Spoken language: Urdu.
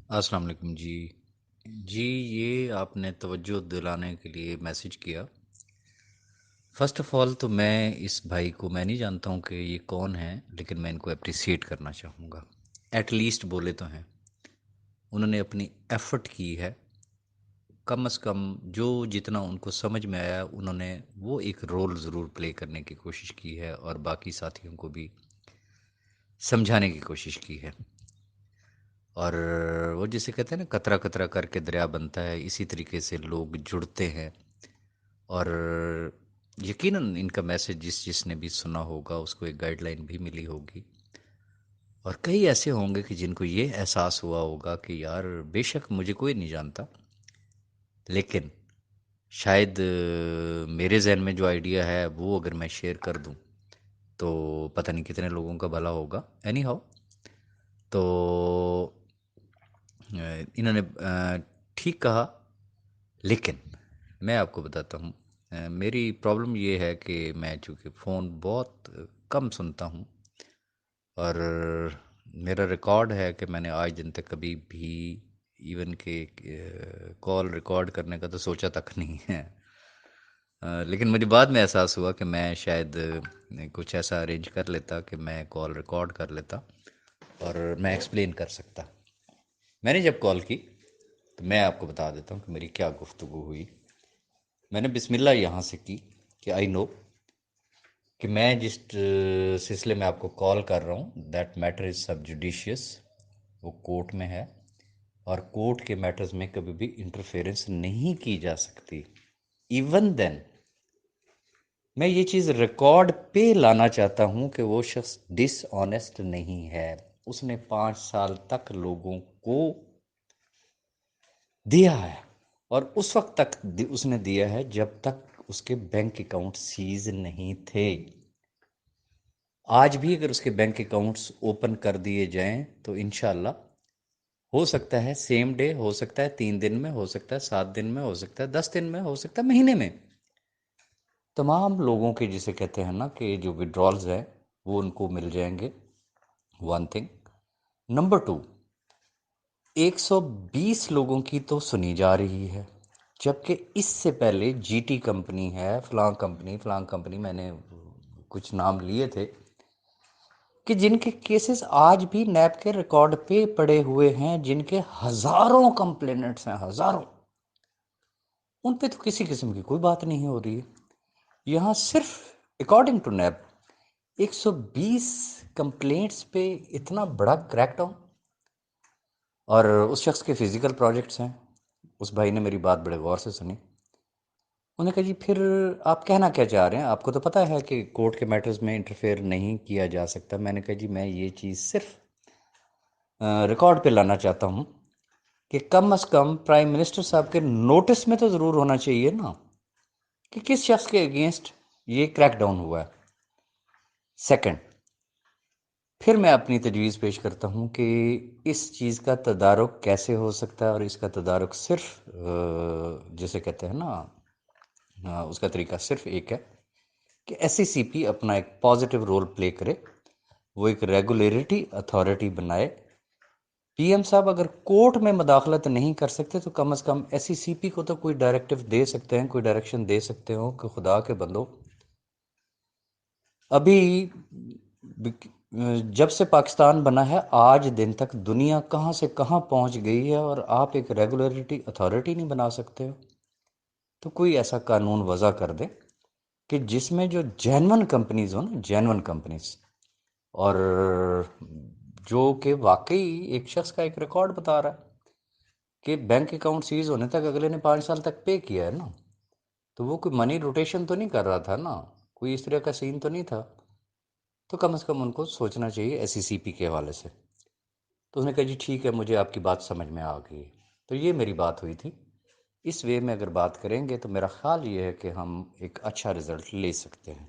السلام علیکم جی۔ جی، یہ آپ نے توجہ دلانے کے لیے میسج کیا۔ فرسٹ آف آل تو میں اس بھائی کو میں نہیں جانتا ہوں کہ یہ کون ہے، لیکن میں ان کو اپریسیٹ کرنا چاہوں گا۔ ایٹ لیسٹ بولے تو ہیں، انہوں نے اپنی ایفرٹ کی ہے، کم از کم جو جتنا ان کو سمجھ میں آیا انہوں نے وہ ایک رول ضرور پلے کرنے کی کوشش کی ہے، اور باقی ساتھیوں کو بھی سمجھانے کی کوشش کی ہے۔ اور وہ جسے کہتے ہیں نا، قطرہ قطرہ کر کے دریا بنتا ہے، اسی طریقے سے لوگ جڑتے ہیں۔ اور یقیناً ان کا میسج جس نے بھی سنا ہوگا اس کو ایک گائیڈ لائن بھی ملی ہوگی، اور کئی ایسے ہوں گے کہ جن کو یہ احساس ہوا ہوگا کہ یار بے شک مجھے کوئی نہیں جانتا، لیکن شاید میرے ذہن میں جو آئیڈیا ہے وہ اگر میں شیئر کر دوں تو پتہ نہیں کتنے لوگوں کا بھلا ہوگا۔ اینی ہاؤ، تو انہوں نے ٹھیک کہا، لیکن میں آپ کو بتاتا ہوں، میری پرابلم یہ ہے کہ میں چونکہ فون بہت کم سنتا ہوں، اور میرا ریکارڈ ہے کہ میں نے آج دن تک کبھی بھی ایون کہ کال ریکارڈ کرنے کا تو سوچا تک نہیں ہے۔ لیکن مجھے بعد میں احساس ہوا کہ میں شاید کچھ ایسا ارینج کر لیتا کہ میں کال ریکارڈ کر لیتا اور میں ایکسپلین کر سکتا۔ میں نے جب کال کی تو میں آپ کو بتا دیتا ہوں کہ میری کیا گفتگو ہوئی۔ میں نے بسم اللہ یہاں سے کی کہ آئی نو کہ میں جس سلسلے میں آپ کو کال کر رہا ہوں that matter is sub judicious, وہ کورٹ میں ہے، اور کورٹ کے میٹرز میں کبھی بھی انٹرفیئرنس نہیں کی جا سکتی۔ ایون دین میں یہ چیز ریکارڈ پہ لانا چاہتا ہوں کہ وہ شخص ڈس آنیسٹ نہیں ہے۔ اس نے 5 سال تک لوگوں کو دیا ہے، اور اس وقت تک اس نے دیا ہے جب تک اس کے بینک اکاؤنٹ سیز نہیں تھے۔ آج بھی اگر اس کے بینک اکاؤنٹس اوپن کر دیے جائیں تو انشاءاللہ ہو سکتا ہے سیم ڈے، ہو سکتا ہے 3 دن میں، ہو سکتا ہے 7 دن میں، ہو سکتا ہے 10 دن میں، ہو سکتا ہے مہینے میں، تمام لوگوں کے جسے کہتے ہیں نا کہ جو وڈرالز ہیں وہ ان کو مل جائیں گے۔ One thing. نمبر ٹو، 120 لوگوں کی تو سنی جا رہی ہے، جبکہ اس سے پہلے جی ٹی کمپنی ہے، فلاں کمپنی فلاں کمپنی، میں نے کچھ نام لیے تھے کہ جن کے کیسز آج بھی نیب کے ریکارڈ پہ پڑے ہوئے ہیں، جن کے ہزاروں کمپلینٹس ہیں، ہزاروں، ان پہ تو کسی قسم کی کوئی بات نہیں ہو رہی ہے۔ یہاں صرف اکارڈنگ ٹو نیب 120 کمپلینٹس پہ اتنا بڑا کریک ڈاؤن، اور اس شخص کے فزیکل پروجیکٹس ہیں۔ اس بھائی نے میری بات بڑے غور سے سنی، انہوں نے کہا جی پھر آپ کہنا کیا چاہ رہے ہیں؟ آپ کو تو پتہ ہے کہ کورٹ کے میٹرز میں انٹرفیئر نہیں کیا جا سکتا۔ میں نے کہا جی میں یہ چیز صرف ریکارڈ پہ لانا چاہتا ہوں کہ کم از کم پرائم منسٹر صاحب کے نوٹس میں تو ضرور ہونا چاہیے نا کہ کس شخص کے اگینسٹ یہ کریک ڈاؤن ہوا ہے۔ سیکنڈ، پھر میں اپنی تجویز پیش کرتا ہوں کہ اس چیز کا تدارک کیسے ہو سکتا ہے، اور اس کا تدارک صرف جسے کہتے ہیں نا، اس کا طریقہ صرف ایک ہے کہ ایس سی سی پی اپنا ایک پازیٹیو رول پلے کرے، وہ ایک ریگولیٹری اتھارٹی بنائے۔ پی ایم صاحب اگر کورٹ میں مداخلت نہیں کر سکتے تو کم از کم ایس سی سی پی کو تو کوئی ڈائریکٹو دے سکتے ہیں، کوئی ڈائریکشن دے سکتے ہوں کہ خدا کے بندو، ابھی جب سے پاکستان بنا ہے آج دن تک دنیا کہاں سے کہاں پہنچ گئی ہے، اور آپ ایک ریگولیٹری اتھارٹی نہیں بنا سکتے ہو؟ تو کوئی ایسا قانون وضع کر دے کہ جس میں جو جینون کمپنیز ہوں نا، جینون کمپنیز، اور جو کہ واقعی ایک شخص کا ایک ریکارڈ بتا رہا ہے کہ بینک اکاؤنٹ سیز ہونے تک اگلے نے 5 سال تک پے کیا ہے نا، تو وہ کوئی منی روٹیشن تو نہیں کر رہا تھا نا، کوئی اس طرح کا سین تو نہیں تھا، تو کم از کم ان کو سوچنا چاہیے ایس سی سی پی کے حوالے سے۔ تو اس نے کہا جی ٹھیک ہے، مجھے آپ کی بات سمجھ میں آ گئی۔ تو یہ میری بات ہوئی تھی۔ اس وے میں اگر بات کریں گے تو میرا خیال یہ ہے کہ ہم ایک اچھا رزلٹ لے سکتے ہیں۔